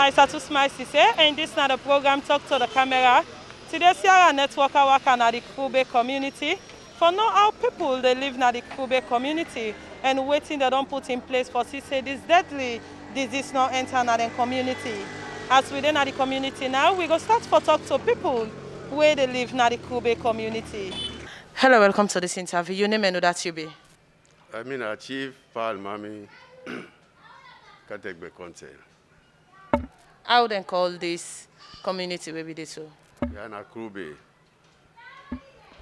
Isatu Sesay, and this is the program Talk to the Camera. Today, Sierra Network work in the Kroobay community for know how people they live in the Kroobay community and waiting they don't put in place for Sesay this deadly disease not enter in the community. As within the community now, we go start for talk to people where they live in the Kroobay community. Hello, welcome to this interview. Your name and who that you be? I mean, Chief Paul Mami Katekbe Content. How then call this community where we did so? Yeah, na Kroobay.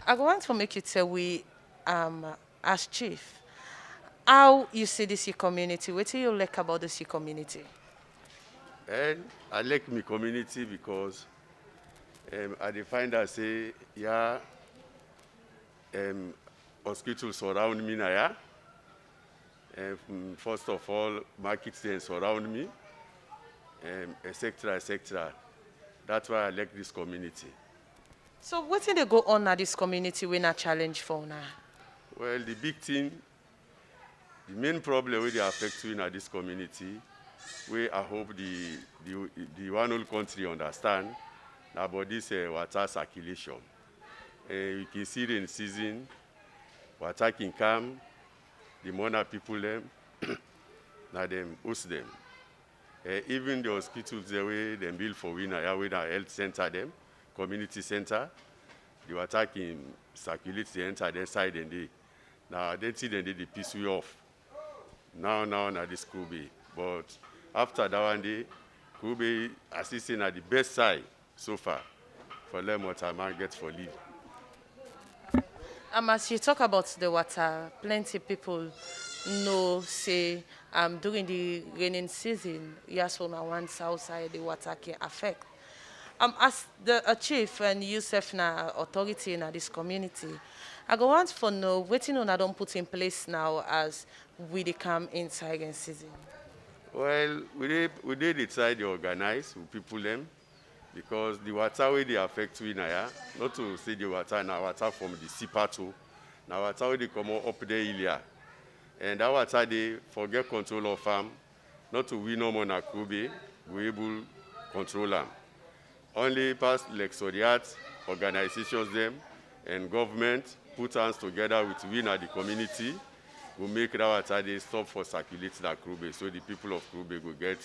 I want to make you tell we as chief, how you see this community, what do you like about this community? And I like my community because I find that say yeah hospitals surround me now. First of all, markets then surround me, etc., etc. That's why I like this community. So what did they go on at this community when a challenge for now? Well, the big thing, the main problem with the affect you in this community, where I hope the one whole country understand about this water circulation. You can see it in season, water can come, the more people them, now them host them. Even the hospitals the way they build for winner, with our health center them, community center, the water can circulate the entire side and they. Now they see then the piece we off. Now this Kroobay. But after that one day, Kroobay assisting at the best side so far for them what I might get for leave. As you talk about the water, plenty people know say during the raining season, yes, on one south side the water can affect. As the chief and Yusuf na authority in this community, I go want for know what you know I don't put in place now as we come inside rain season. Well, we did decide to organize with people them because the water way they affect we now, not to say the water now water from the seeper too. Now water way they come up there here. And that water they forget control of farm, not to we no more na Kroobay, we able control them. Only past like Sodiat, organizations them, and government put hands together with we na the community, will make that water they stop for circulate the Kroobay, so the people of Kroobay will get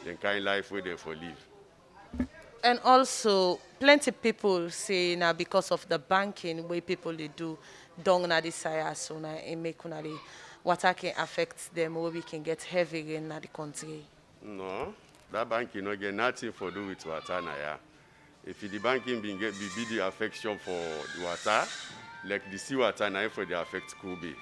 the kind of life where they for live. And also, plenty people say now because of the banking way people they do, down na the side so na it make the water can affect them or we can get heavy rain in the country. No, that banking no get nothing for do with water na ya. If the banking be the affection for the water, like the seawater now for the affect Kroobay.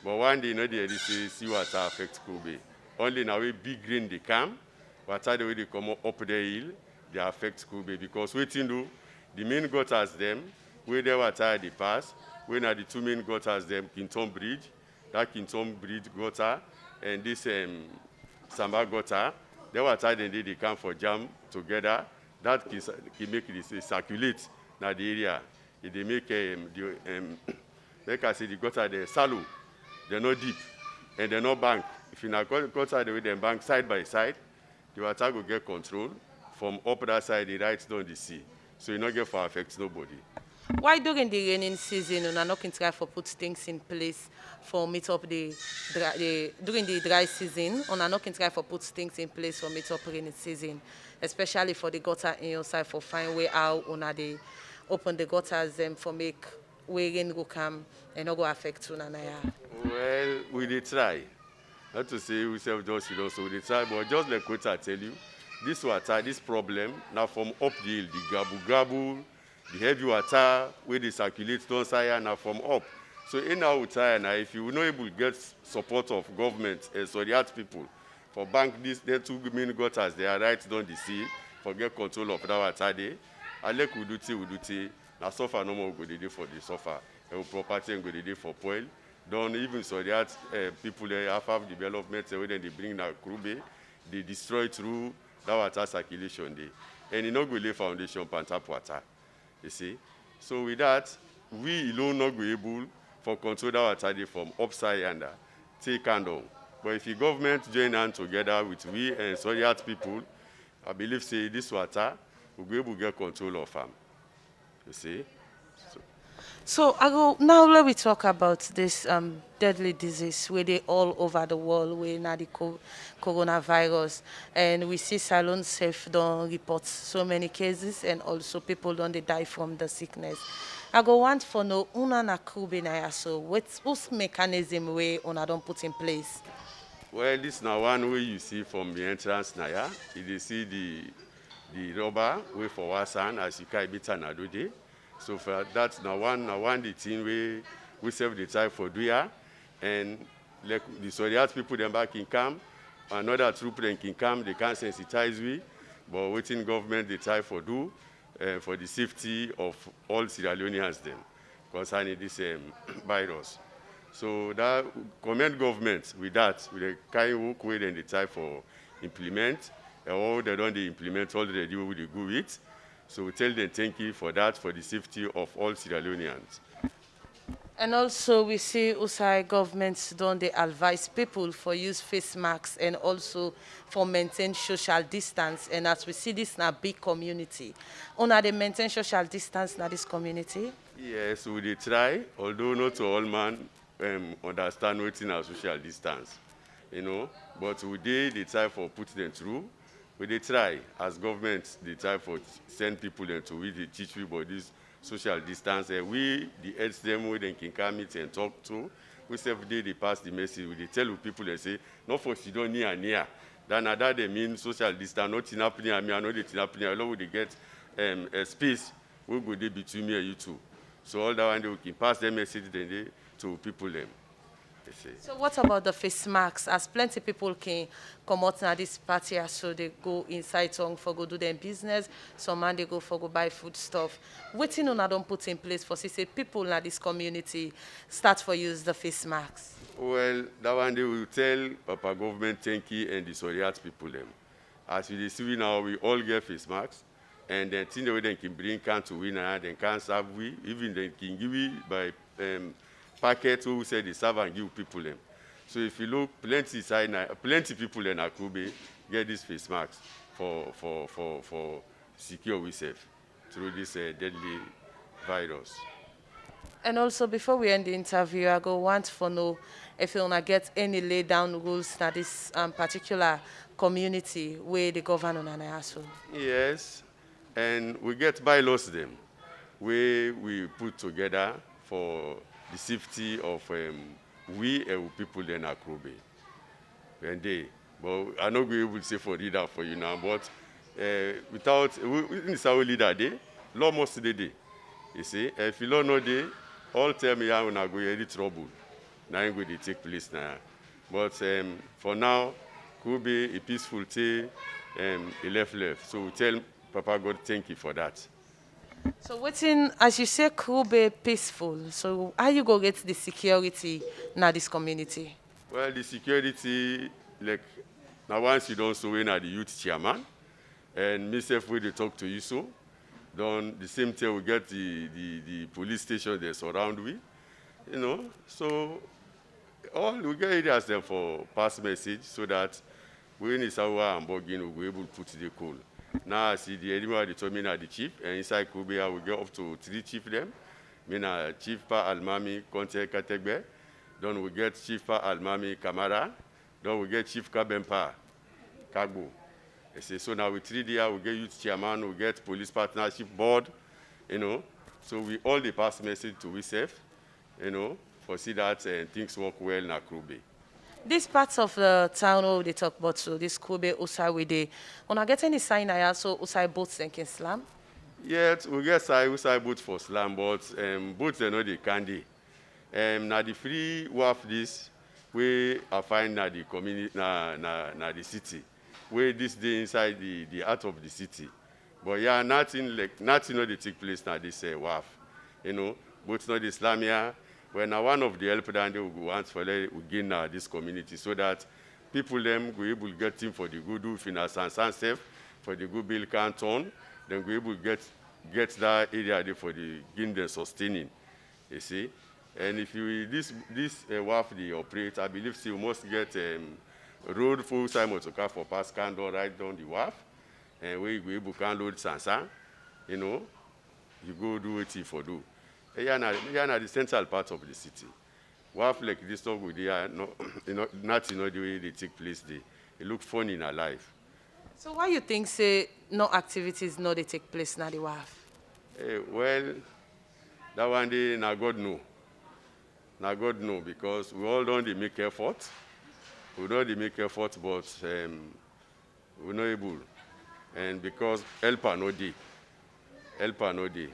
But one day no they say seawater affect Kroobay. Only now we big rain they come, water the way they come up the hill, they affect Kroobay because waiting do the main gutters them, where the water they pass, when are the two main gutters them Kinton Bridge, that Kinton Bridge gutter and this Samba gutter, the water then they come for jam together. That can make it circulate in the area. If they make like I say the gutter they're shallow, they're not deep, and they're not bank. If you not gutter the way they bank side by side, the water will get control from up that side, the right down the sea. So you not get for affect nobody. Why during the raining season you are not try for put things in place for meet up during the dry season you are not try for put things in place for meet up rainy season, especially for the gutter in your side for find way out on they open the gutters for make where rain go come and not go affect you. Well, we did try. Not to say we self just so we did try, but just like what I tell you, this water, this problem now from up the hill, the gabu, the heavy water where they circulate down side now from up. So in our time now, if you not able to get support of government and so the art people for bank this, there two main gutters they are right down the sea for get control of that water there. I like we do tea. Now suffer no more go dey for the suffer. And property and go dey for poil. Don't even so the art people there have development when they bring now Kroobay, they destroy through that water circulation there. And you know go lay foundation pan tap water. You see? So with that, we alone not go able for control that water from upside and take hand on. But if the government join hands together with we and Sodiat people, I believe say this water will be able to get control of them. You see? So I go now. Let we talk about this deadly disease where they all over the world where now the coronavirus, and we see Salon Safe don't report so many cases, and also people don't they die from the sickness. I go want for no una na Kroobay na ya, so what's mechanism way una don't put in place? Well, this now one way you see from the entrance now, yeah. You see the rubber way for wasan as you can bit and do day. So for that now one the thing we save the time for do ya, and like the Soriat people them back in camp, another troop then can come, they can sensitize we, but waiting government the time for do for the safety of all Sierra Leoneans then concerning this virus. So that commend government with that, with the kind of work way then the time for implement, and all they don't they implement all they do with the good with. So we tell them thank you for that, for the safety of all Sierra Leoneans. And also we see USAI governments don't they advise people for use face masks and also for maintain social distance. And as we see this in a big community, una they maintain social distance in this community? Yes, we dey try, although not all man understand what's in our social distance, you know. But we did the try for put them through. We dey try as government the try for send people them to we dey teach people this social distance. We the heads them where they can come meet and talk to. We say they pass the message. We dey tell people they say not for she don't near near. That they mean social distance. Not in happening. I mean I know they happening. I know they get a space we go dey between me and you two. So all that one they can pass their message then they to people them. So what about the face masks? As plenty people can come out na this party, so they go inside town for go do their business. Some man they go for go buy food stuff. Waiting on don't put in place for say people in this community start for use the face masks. Well, that one they will tell Papa government thank you and the Soriat people them. As we see now, we all get face masks, and then thing the way they can bring can to win and they can serve we, even they can give we by packet who say they serve and give people them. So if you look, plenty people in Kroobay get this face masks for secure we safe through this deadly virus. And also before we end the interview, I go want to know if you wanna get any lay down rules na this particular community where the governor and also. Yes, and we get bylaws them where we put together for the safety of we people in Kroobay. And but I'm not going to say for leader for you now, but without in our leader day, law must the day. You see, if you don't know day, all tell me how I go any trouble. Now I'm going to take place now. But for now, Kroobay a peaceful day, a left. So we tell Papa God thank you for that. So waiting, as you say, Kroobay peaceful. So how you go get the security in this community? Well, the security, like now once you don't so in at the youth chairman, and myself we they talk to you so. Then the same time we get the police station they surround we, you know. So all we get areas them for pass message so that when it's our and Bogin we'll be able to put the call. Now I see the anywhere determined at the chief, and inside Kroobay I will get up to 3 chief them. Mean Chief Pa Almami Conte Kategbe. Then we get Chief Pa Almami Kamara. Then we get Chief Kabempa Kagbo. So now with 3 there we get youth chairman, we get police partnership board, you know. So we all the pass message to we safe, you know, for see that things work well in Kroobay. These parts of the town where they talk about, so this Kroobay Usai we dey. Una get any sign I also Usai boats and can slam? Yes, we get Usai boats for slam, but boats are not the candy. Now the free wharf this we are find na the community na the city. Where this day inside the heart of the city. But yeah, nothing not they take place now this wharf. You know, boats not the Islamia. When one of the help and they will want for gain this community so that people them go able to get him for the good do finance and safe for the good bill canton, then go able to get that area there for the gain the sustaining. You see? And if you this wharf they operate, I believe you must get road full time motor car for pass candle right down the wharf. and where you go able can load sansa, you know, you go do what you for do. Here na the central part of the city. We have like this stuff with the no, you know, nothing the way they take place there. It look fun in our life. So why you think say no activities no they take place now the WAF? Well, that one day na God know. Na God know because we all don't make effort. We don't make effort, but we're not able. And because helper no day. Helper no day.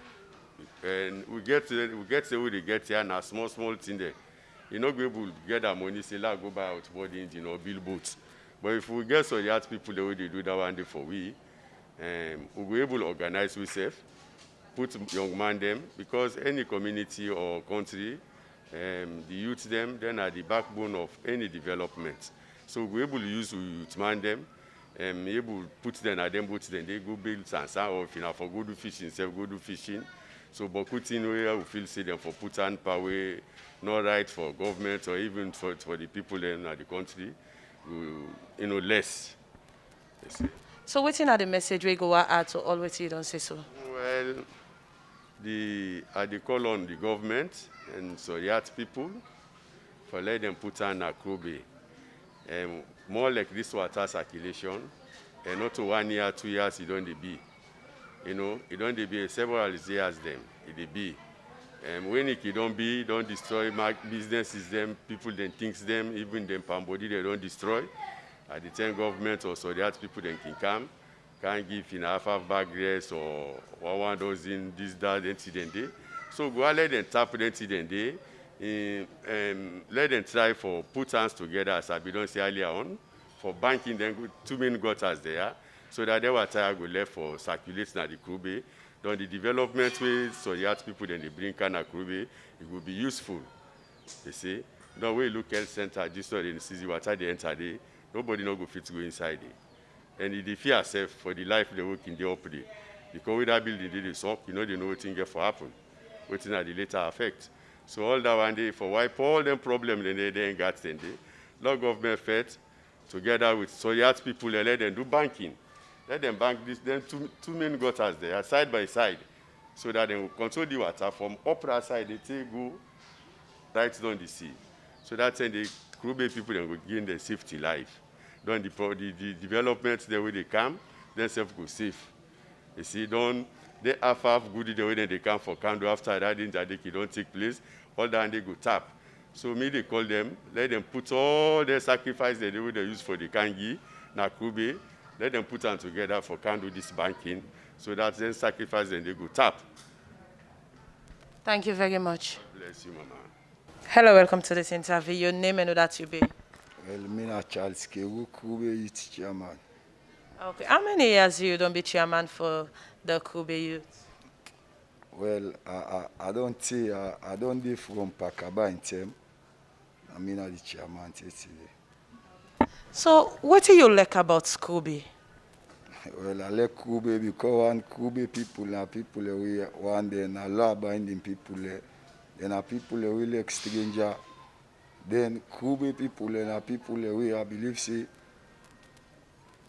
And we get the way they get here now, small thing there. You know, be able to get that money, say, like, go buy outboard engine or build boats. But if we get some yacht people the way they do that one day for we'll be able to organize ourselves, put young man them, because any community or country, the youth them, then are the backbone of any development. So we're able to use youth man them, able to put them at them boats, then they go build sansa, or if you know, for go do fishing, self go do fishing. So, but putting where we feel say them for put on power, not right for government or even for the people in the country, you know, less. So, what's in the message we go out to all what you don't say so? Well, I call on the government and so yacht people for let them put on a Kroobay. More like this water circulation, and not to 1 year, 2 years, it don't be. You know, it don't be several years them, it be. When it don't destroy businesses them, people then thinks them, even them body they don't destroy. At the time government or so that people then can come, can give in half bag rest or one dozen this, that, incident day. So go let them tap the incident day, let them try for put hands together as I don't say earlier on, for banking then 2 main gutters there. So that they were tired go left for circulating at the Kroobay. Then the development way, so the art people then they bring kind of Kroobay, it will be useful. You see, now we look health center, just so in the water they enter there, nobody no go fit to go inside there. And they fear self for the life they work in the up there. Because with that building they suck, you know they know what thing get for happen. Waiting at the later effect. So all that one day for wipe all them problems then they ain't got then they. Lord government fed together with so the art people they let them do banking. Let them bank this, then two main gutters there, side by side, so that they will control the water from upper side, they take go right down the sea. So that's when the Kroobay people then will gain their safety life. Then the development the way they come, then self go safe. You see, don't they have good the way they come for candle after that they don't take place, all that they go tap. So me they call them, let them put all their sacrifice they do they use for the kangi, na Kroobay. Let them put them together for can do this banking, so that then sacrifice and they go tap. Thank you very much. Bless you, Mama. Hello, welcome to this interview. Your name and who that you be? Well, me na Charles Kewu, Kroobay Youth Chairman. Okay. How many years you don't be chairman for the Kroobay Youth? Well, I don't say I don't be from Pakaba in term. I mean the chairman today. So, what do you like about Kroobay? Well, I like Kroobay because one Kroobay people are people we want then a law binding people then are people we like stranger. Then Kroobay people and are people we I believe say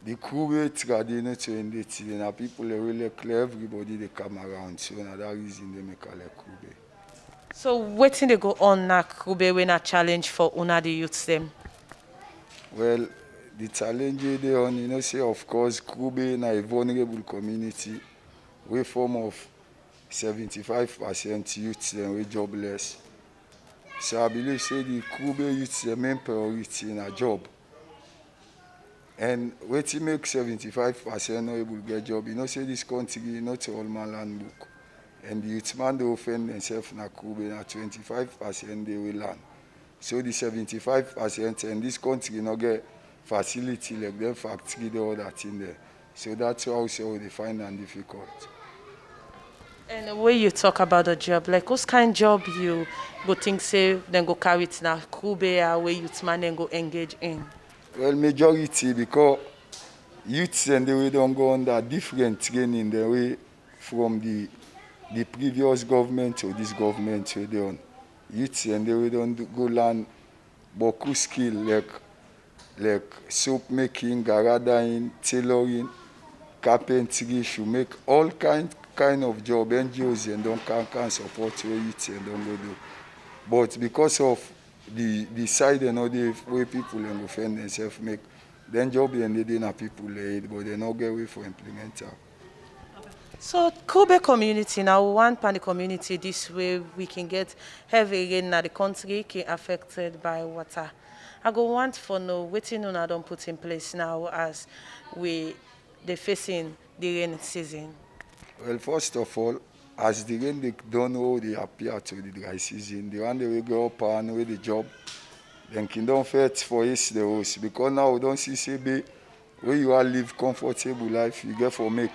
the Kroobay tradition to end it. Then are people we like everybody they come around. So now that reason they make a like Kroobay. So, what thing they go on now Kroobay when a challenge for una the youths them? Well, the challenge they on, you know, say of course, Kroobay is a vulnerable community. We form of 75% youths and we jobless. So I believe say the Kroobay youths the main priority in a job. And when you make 75% not able to get job, you know, say this country not all man land book. And the youth man they offend themselves in a Kroobay na 25% they will learn. So the 75% and this country not get facility like them factory the other thing there. So that's how they find it difficult. And the way you talk about the job, like what kind of job you go think say then go carry it now Kroobay or where youth man then go engage in? Well, majority because youths and the way don't go under different training the way from the previous government to this government we they on. Youths and they don't go learn beaucoup skill like soap making, garada tailoring, carpentry, should make all kind of job. NGOs and don't can support where youth and don't go do. But because of the side and all the way people and defend themselves make, then job and they didn't people aid, but they not get way for implemental. So Kroobay community now, one part of the community this way we can get heavy rain in the country can affected by water. I go want for know waiting on I don't put in place now as they facing the rain season. Well, first of all, as the rain they don't know they appear to the dry season, the one they will go up and with the job, then can don't fetch for the house. Because now we don't see CB where you are live comfortable life, you get for make.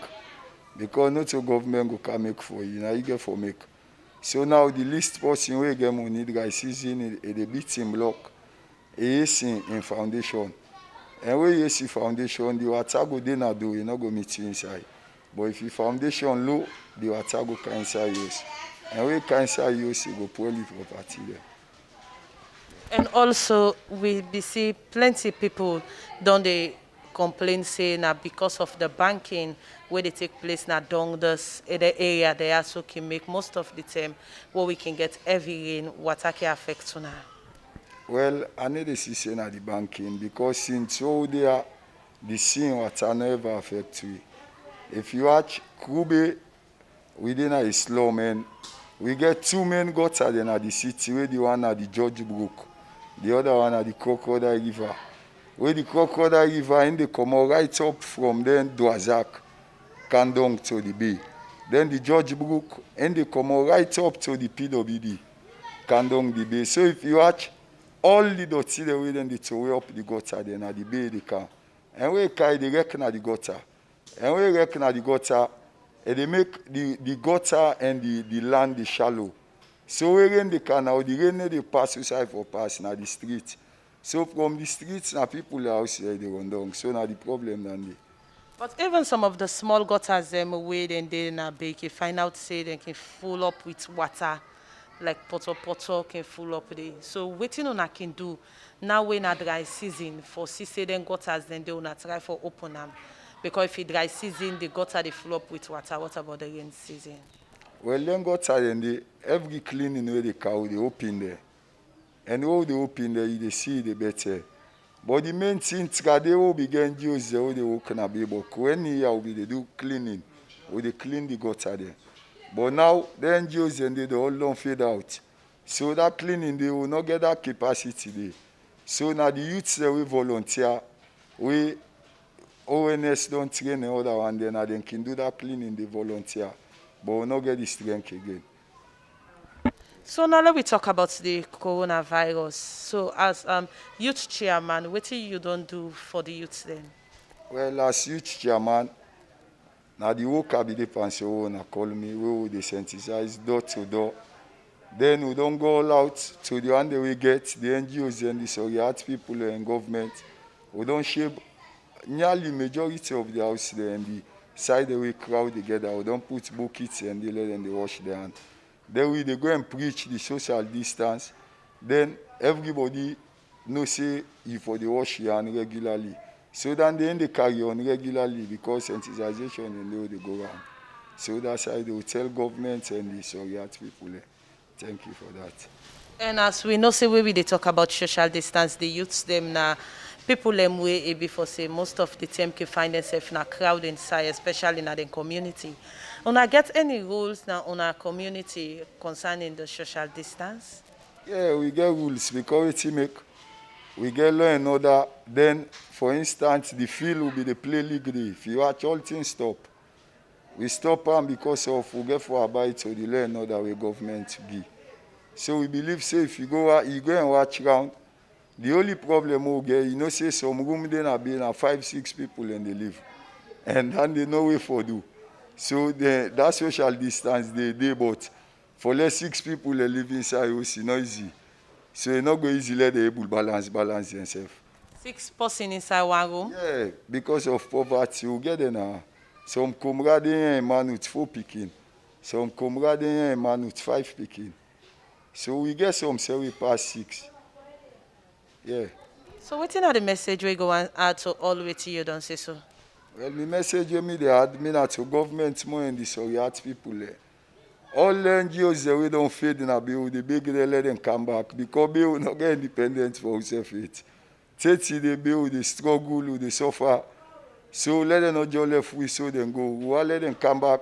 Because not your government go can make for you, now you get for make. So now the least person where get money dry season is the big team block. Is in foundation. And when you see foundation, the water go there not do, you not go meet you inside. But if your foundation low, the water go inside use. And when you inside use, you go poorly property there. And also we see plenty people don't they complain saying that because of the banking where they take place now down this the area they also can make most of the time where we can get heavy rain, water can affect to now. Well, I need to see saying at the banking because since all there the scene water never affect you. If you watch Kroobay within a slum and we get two main gutter then at the city where the one at the George Brook, the other one at the Crocodile River. Where the Crocodile River and they come right up from then Dwazak, Kandong to the bay. Then the George Brook and they come right up to the PWD, Kandong the bay. So if you watch all the dirty the way then they throw up the gutter then at the bay they can. And we carry the reckon at the gutter. And we reckon at the gutter, and they make the gutter and the land the shallow. So we rain the canal, the rain they pass inside for pass now the street. So from the streets now people are outside they run down. So now the problem then they. But even some of the small gutters them away then they na big you find out say they can full up with water. Like poto can full up there. So waiting on I can do now when a dry season for Sesay then gutters then they will not try for open them. Because if it dry season the gutter they full up with water. What about the rain season? Well then gutter then they every cleaning where they cow they open there. And all they open there you they see the better. But the main thing they will begin use the they will can be but when here will be they do cleaning or they clean the gutter there. But now the NGOs and they all don't fade out. So that cleaning they will not get that capacity there. So now the youths they will volunteer, we ONS don't train the other one then they can do that cleaning they volunteer. But will not get the strength again. So now let me talk about the coronavirus. So as youth chairman, what you don't do for the youths then? Well, as youth chairman, now the whole cabinet pension call me, we will desensitize door to door. Then we don't go all out to the one that we get, the NGOs and the surrogate people and government. We don't shape nearly majority of the house there and the side that we crowd together. We don't put buckets and they let them they wash their hands. Then they go and preach the social distance. Then everybody know say you for the wash your hand regularly. So then they carry on regularly because sensitization and they go around. So that's how they will tell government and the surrogate people. Thank you for that. And as we know, say we talk about social distance, the youths them now people them way before say most of the time can find themselves in a crowd inside, especially in the community. Una get any rules now on our community concerning the social distance? Yeah, we get rules because we get law and order. Then, for instance, the field will be the play league day. If you watch all things stop, we stop them because of we get for abide to the law and order we government give. So we believe say if you go and watch round, the only problem we get, you know, say some room then are being 5, 6 people and they live, and then they know way for do. So that social distance they but for less 6 people they live inside it's not easy. So it's not going easy let the able balance themselves. 6 person inside one room? Yeah, because of poverty, you get there. Some comrades a man with 4 picking. Some comrades a man with 5 picking. So we get some say we pass 6. Yeah. So what are the message we go and add to all waiting you don't say so? Well, my message me they had me not to government more and the Soriat people. All the NGOs that we don't feed in a bill, the big they let them come back because they will not get independent for self-it. Take the bill, they struggle, they suffer. So let them not just left we so them go. We will let them come back.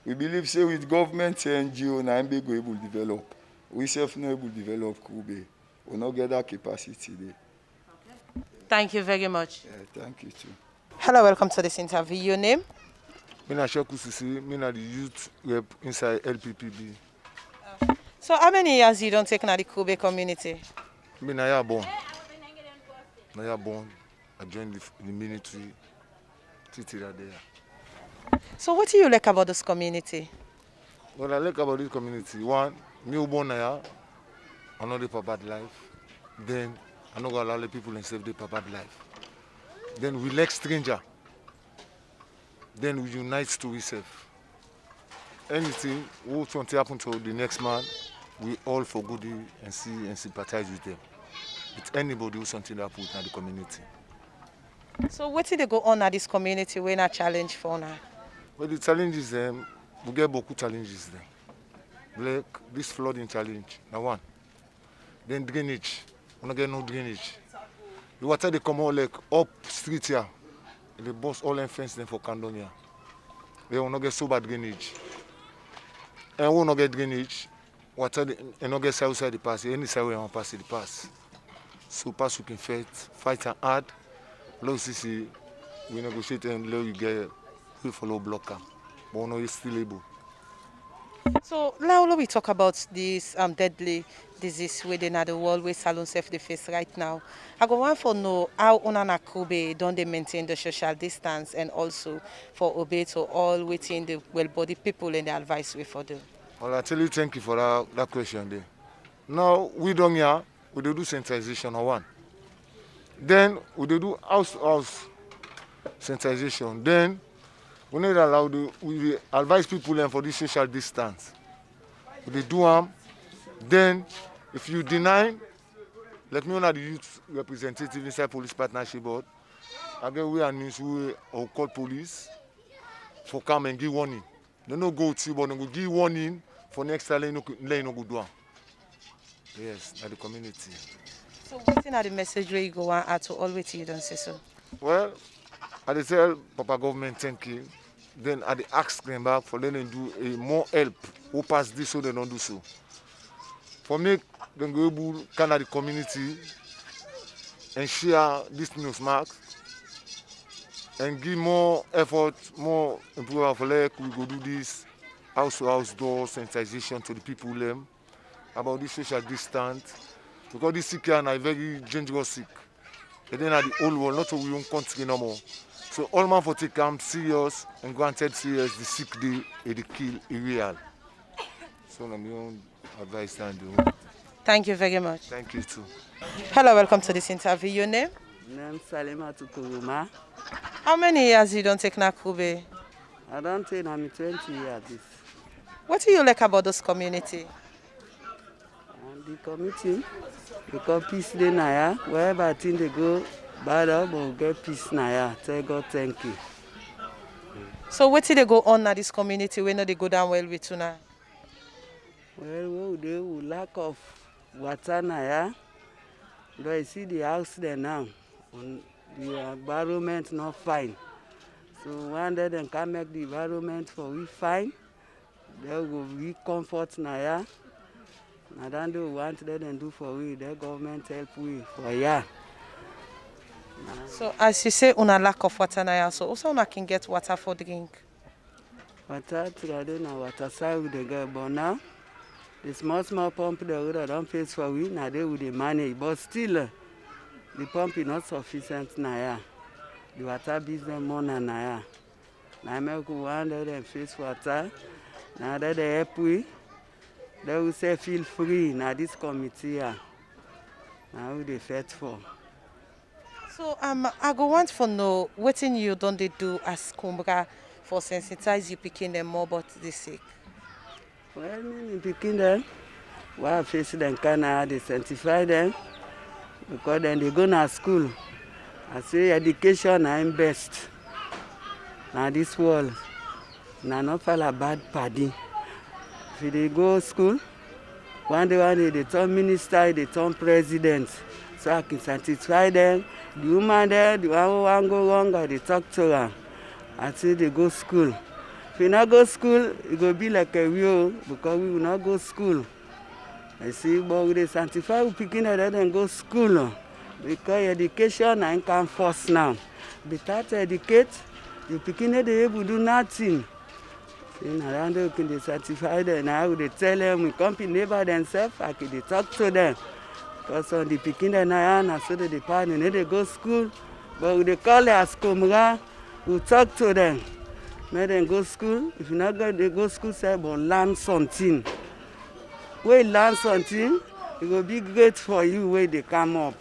We believe say with government and NGO now we go able to develop. We self not able to develop Kroobay. We not get that capacity there. Thank you very much. Yeah, thank you too. Hello, welcome to this interview. Your name? I'm Sesay. I'm the youth rep inside LPPB. So how many years you don't take in the Kroobay community? I'm born. I joined the military. So what do you like about this community? What I like about this community, one, me born here, I know they bad life. Then I know allow the people and save the bad life. Then we like stranger. Then we unite to ourselves. Anything what want to happen to the next man, we all for good and see and sympathize with them. With anybody who something that put in the community. So what did they go on at this community when a challenge for now? Well, the challenges we get beaucoup challenges then. Like this flooding challenge, now one. Then drainage, we don't get no drainage. The water they come out like up street here. They bust all them fence them for Candonia. They will not get so bad drainage. And we will not get drainage. Water they not get outside the pass. Any side we want pass the pass. So pass we can fight and hard. Low CC, we negotiate and low you get we follow blocker. But we is still able. So now we talk about this deadly disease within the world where salon self they face right now. I go want to know how Unana Kroobay don't they maintain the social distance and also for obey to all within the well-body people and the advice we for them. Well, I tell you thank you for that question there. Now we don't here, we do sensitization on one. Then we do house sensitization. Then we need allow we advise people for this social distance. We do them. Then if you deny, let me know the youth representative inside police partnership board. Again, we are news we will call police for come and give warning. They no go to but they go give warning for next time they no go do. Yes, at the community. So what's in the message where you go on to all wait you don't say so? Well, I dey tell Papa government thank you. Then I dey ask them back for them to do a more help who pass this so they don't do so. For me, then go able can the community and share this news marks and give more effort, more improvement for like we go do this house to house door sensitization to the people them about this social distance. Because this sick are very dangerous sick. And then at the whole world, not we own country no more. So all man for take them serious and granted serious the sick day and the kill is real. So I'm your advice and do. Thank you very much. Thank you too. Hello, welcome to this interview. Your name? I'm Salimatu Kuruma. How many years you don't take na Kroobay? I don't think I'm 20 years. What do you like about this community? And the committee, because peace day now, wherever I think they go, bad up or get peace now. Tell God thank you. So what did they go on at this community when they go down well with you now? Well, what they will lack of water now. Do I see the house there now? The environment not fine. So one day they can make the environment for we fine. They will be comfort now. And then they want them to do for we. The government help we for yeah. So as you say, una lack of water now, so also una can get water for drink. Water today na water side we dey get, but now the small pump they don't face for we. Now they will manage, but still the pump is not sufficient now. Yeah. The water business more now. Yeah. Now make one day them face water. Now that they help we. They will say feel free now this committee. Yeah. Now we dey fight for. So I go want to know what you don't they do as Kumbra for sensitize you picking them more about the sick. Well, me picking them, while face them can they sanctify them because then they go to school. I say education is best. Now this world, now not fall a bad paddy. If they go school, one day they turn minister, they turn president. So I can satisfy them. The woman there, the one who want go wrong, they talk to her until they go school. If you not go school, it will be like a real because we will not go school. I see, but we sanctify we picking it and go school because education I can force now. Without educate, you picking it they able do nothing. In around they can sanctify them now. They tell them we come in neighbor themselves. I can they talk to them because on the picking the now so they partner they go school, but they call it as comra. We talk to them. Make them go school. If you not go, they go school, say, but learn something. When you learn something, it will be great for you when they come up.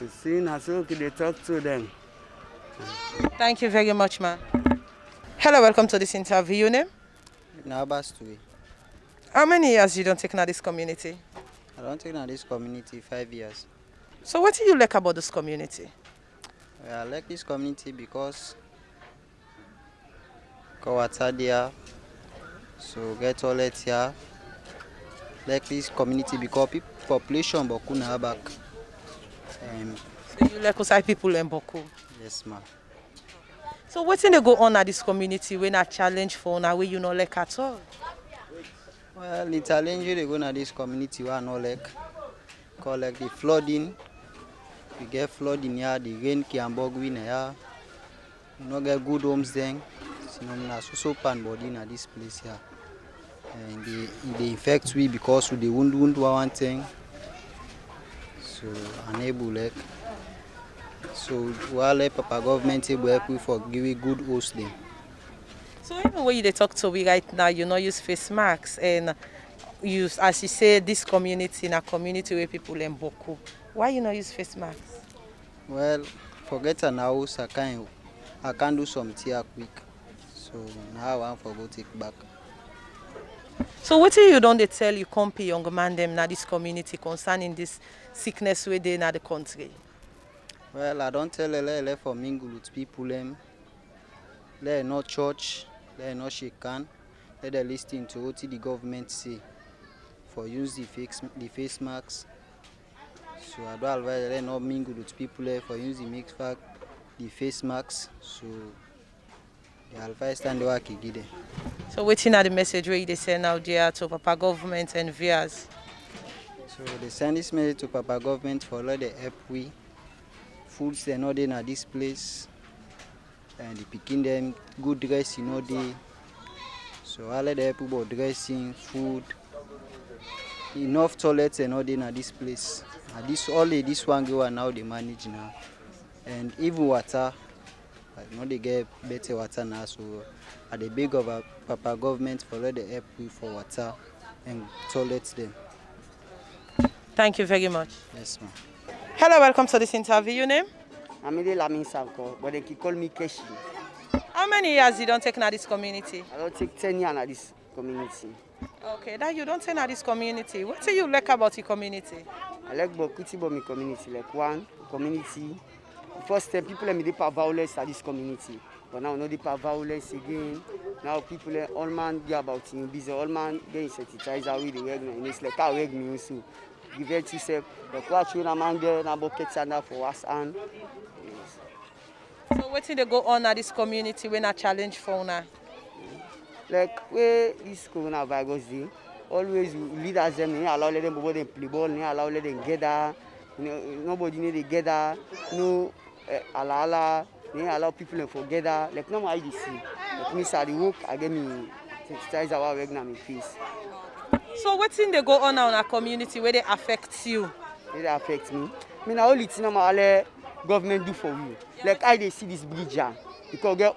You see, now so they talk to them. Thank you very much, ma'am. Hello, welcome to this interview. Your name? Nabastui. How many years you don't take in this community? I don't take in this community 5 years. So what do you like about this community? I like this community because water there, so get toilet here. Like this community because population boku na back. So you like Osai people in Boku? Yes, ma'am. So what thing they go on at this community when a challenge for now where you not like at all? Well, the challenge they go na this community we are not like. Cause like the flooding. We get flooding here, the rain can bog in here. We not get good homes then. So pan body in this place here. And they infect we because we the wound one thing. So unable like. So while Papa government able help we for giving good host them. So even when you talk to we right now, you not use face masks and use, as you say, this community in a community where people in Boku. Why you not use face masks? Well, forget an house I can do something quick. So now I want to go take back. So what do you don't they tell you company young man them na this community concerning this sickness where they in the country? Well, I don't tell them for mingle with people them. They not church, they not shake hand. They listen to what the government say for use the face masks. So I don't advise them not mingle with people there for use the face masks. So the advice stand work again. So waiting at the message where they send out there to Papa government and viewers. So they send this message to Papa government for let the help we. Foods they not in this place. And they picking them good dressing all day. So I let the help about dressing, food. Enough toilets and all in this place. And this one go and now they manage now. And even water. Now they get better water now, so at the big of a Papa government for let the help for water and toilets them. Thank you very much. Yes, ma'am. Hello, welcome to this interview. Your name? I'm Lamin Sanko, but they call me Keshi. How many years you don't take in this community? I don't take 10 years in this community. Okay, that you don't take in this community. What do you like about the community? I like my community, like one community. First time people me dey violence at this community, but now no dey violence again. Now people all man get about him busy, all man get sensitized with the reg, and it's like how reg me also. Give it to yourself, like watch you na man get na bucket and for us and. So what thing they go on at this community when a challenge for now? Like where this coronavirus dey, always leaders them, they allow them go them play ball, they allow them gather, nobody need to gather, no. They allow people to forget that. Like no I see. Like me start the work, I get me sensitize our reg na my face. So what thing they go on in a community where they affect you? They affect me. I mean, all it's normal government do for you. Like I they see this bridge jam because get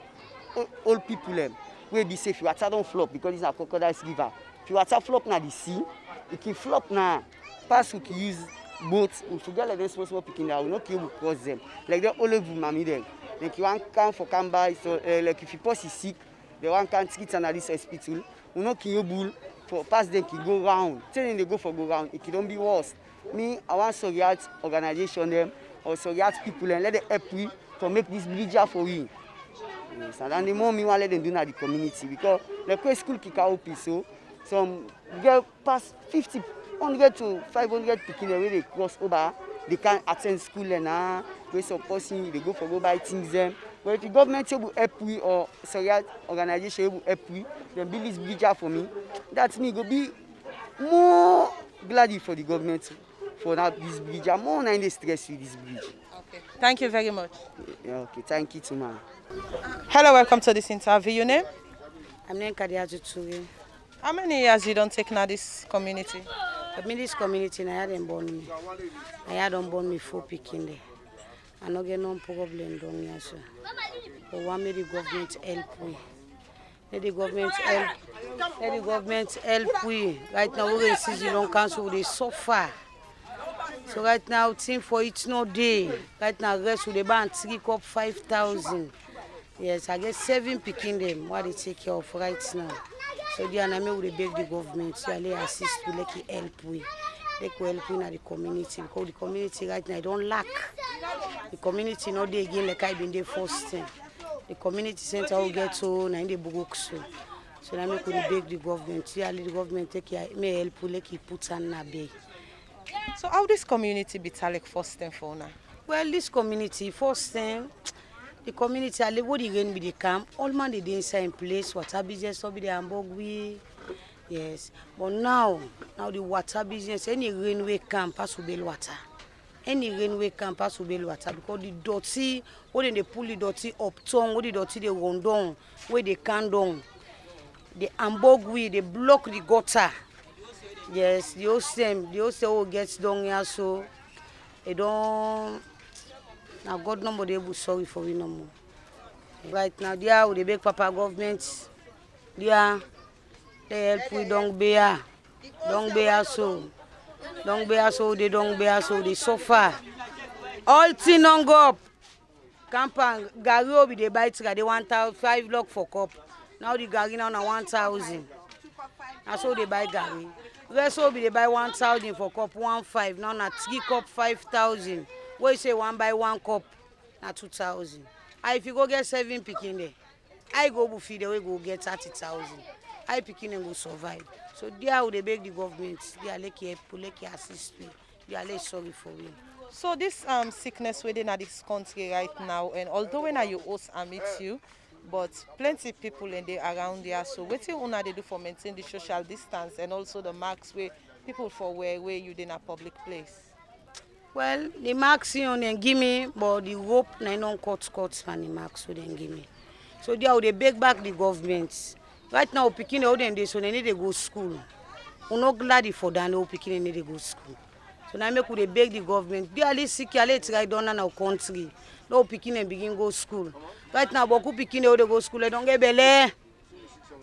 old people them where be safe. If water don't flop because it's a crocodile river. If you water flop na the sea, it can flop now. Pass we can use. But we forget like those small picking that we not able to cross them. Like they all of mommy them. Like you want come for come by, so like if you post is sick, they want can't treat under this hospital. We not able for pass them can go round. Tell them they go for go round. It can be worse. Me, I want Soriat organization them or Soriat people and let them help we to make this bridge for we. Yes, and the more me want let them do na the community because the quick school kick out so some get past 50, 100 to 500 picking where they cross over, they can't attend school and we supporting they go for go buy things them. But if the government will help we or sorry organization will help we, then build this bridge for me. That's me go be more glad for the government for that this bridge. I'm more in the stress with this bridge. Okay. Thank you very much. Yeah, okay, thank you too, man. Hello, welcome to this interview. Your name? I'm named Isatu. How many years you don't take now this community? But in this community, I hadn't born me. I hadn't born me 4 picking there. I don't get no problem down here, sir. But one may the government help me. Let the government help we. Right now, we're in season long council, they so far. So right now, team for it no day. Right now, rest with the band 3 cup 5,000. Yes, I get 7 picking them. What they take care of right now. So the enemy will beg the government to assist we like help we. Like we help in the community because the community right now don't lack. The community not there again like I been there first time. The community center will get to na in the book so. So now we could beg the government. Yeah, the government take care may help we like he put on na beg. So how this community be like first time for now? Well, this community first time. The community, I live with the rain with the camp. All man they inside in place. Water business, be the Hamburg yes. But now the water business, any rainway camp pass will be water. Any rainway camp pass will be water because the dirty, when they pull the dirty up town, when the dirty they run down, where they can down. The Hamburg they block the gutter. Yes, the OCM gets down here so they don't. Now God no they be sorry for we no more. Right now, there with the big papa government, there they help we don't bear so, they don't bear so they suffer. All thing on go up. Campan Gary be they buy they 1,005 block for cup. Now the Gary now na 1,000. That's so they buy Gary. Rest will be they buy 1,000 for cup 1,500. Now na 3 cup 5,000. What you say 1 by 1 cup, na 2,000. If you go get 7 picking there, I go feed the way go get 30,000. I picking and go survive. So there would they beg the government, they are like assist me, they are like sorry for me. So this sickness within this country right now, and although when you host I meet you, but plenty people in there around there. So what you wanna do for maintain the social distance and also the marks where people for where you in a public place? Well, the marks you then give me, but the rope na non cut from the marks so then give me. So they would beg back the government. Right now, picking all them days so they need to go school. We're not glad for that. No picking need to go school. So now make we beg the government. They are sick. They are try down in our country. No picking and begin go school. Right now, but who picking they go school? They don't get belly.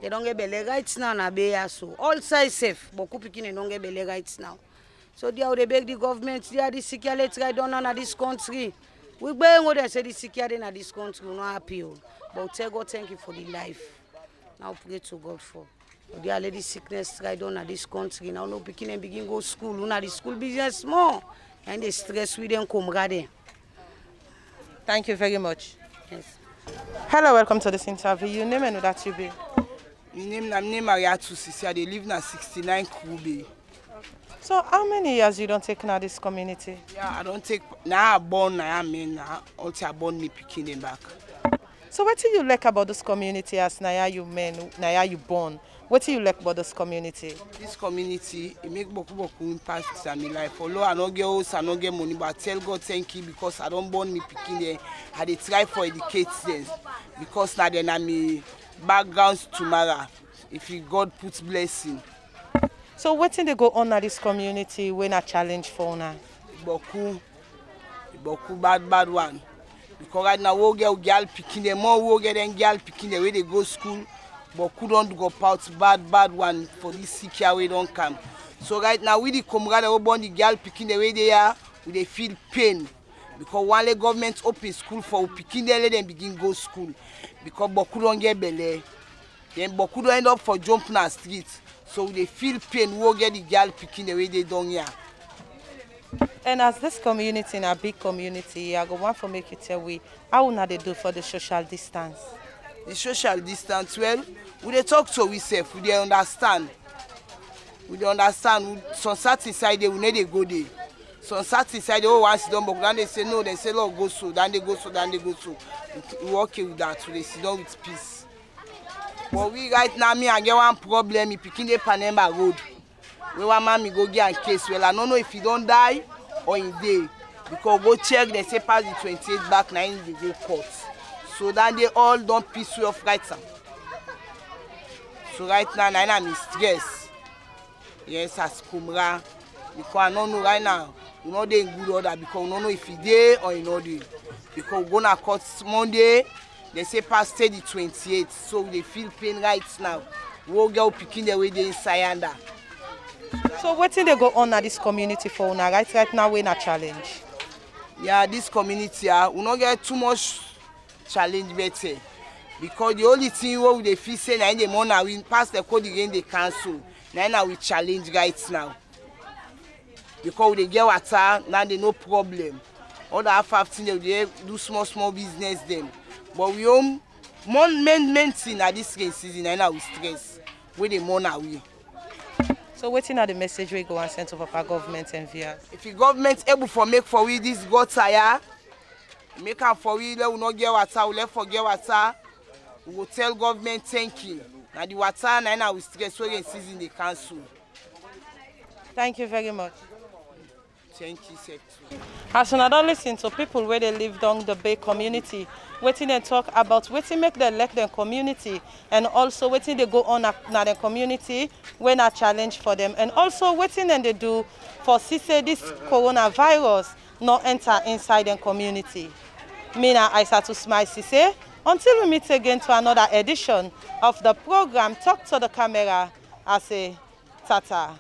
They don't get belly right now. Na be so all size safe. But who picking they don't get belly right now. So they are beg the government, they are the security right down in this country. We beg what they say the security in this country, we're not happy. But tell God thank you for the life. Now pray to God for. They are the sickness right down in this country. Now no picking and begin go school. We not the school business more. And the stress with them come right. Thank you very much. Yes. Hello, welcome to this interview. Your name and who that you be? My name Isatu. Sesay. They live in 69 Kroobay. So how many years you don't take now this community? Yeah, I don't take now. I born now. I mean now. Until I born me picking them back. So what do you like about this community as now you men, now you born? What do you like about this community? This community, it make boku impact in my life. Although I don't get house, I don't get money, but I tell God thank you because I don't born me picking them. I dey try for educate them because now then I'm a background tomorrow. If God puts blessing. So what thing they go on at this community when a challenge for now? Boku bad one. Because right now we get girl picking them, more we get them girl picking them where they go school. Boku don't go out bad one for this sick year we don't come. So right now we the comrade we born the girl picking the way they are, we they feel pain. Because while the government open school for picking them, let them begin go school. Because Boku don't get belly. Then Boku don't end up for jumping on the street. So they feel pain, we'll get the girl picking the way they done here. And as this community in a big community, I go want to make you tell we how now they do for the social distance. the social distance well. We dey talk to ourselves, we dey understand. We dey understand. Some certain side we no dey go there. Some certain side once you don but then they say no, they say Lord go so, then they go so, then they go so. We okay with that, so they sit down with peace. But we right now, me I get one problem. If picking the Panemba road, we want mommy go get a case. Well, I don't know if he don't die or in day. Because go check, they say pass the 28 back, 9 they go court. So then they all don't piss way off right now. So right now, I'm in stress. Yes, as Kumra. Because I don't know right now, we know they in good order because we don't know if he day or he not day. Because we go to court Monday, they say pass the 28th. So they feel pain right now. We all get picking the way they inside. So what thing they go on at this community for una right now we in a challenge? Yeah, this community we not get too much challenge better. Because the only thing where they feel say na in the morning we pass the code again they cancel. Now we challenge right now. Because they get water, now they no problem. All the half thing they do small business them. But we own main thing at this rain season now we stress. Where the money away. So waiting at the message we go and send to Papa government and viewers. If the government able for make for we this gutter here, make am for we let we not get water, we let forget water, we will tell government thank you. Now the water now we stress so in season they cancel. Thank you very much. Thank you, sir. As una don listen to people where they live down the Bay community, waiting they talk about waiting make them elect them community and also waiting they go on na the community when a challenge for them and also waiting and they do for Sesay this coronavirus not enter inside the community. Me na Isatu smile Sesay. Until we meet again to another edition of the program Talk to the Camera, I say tata.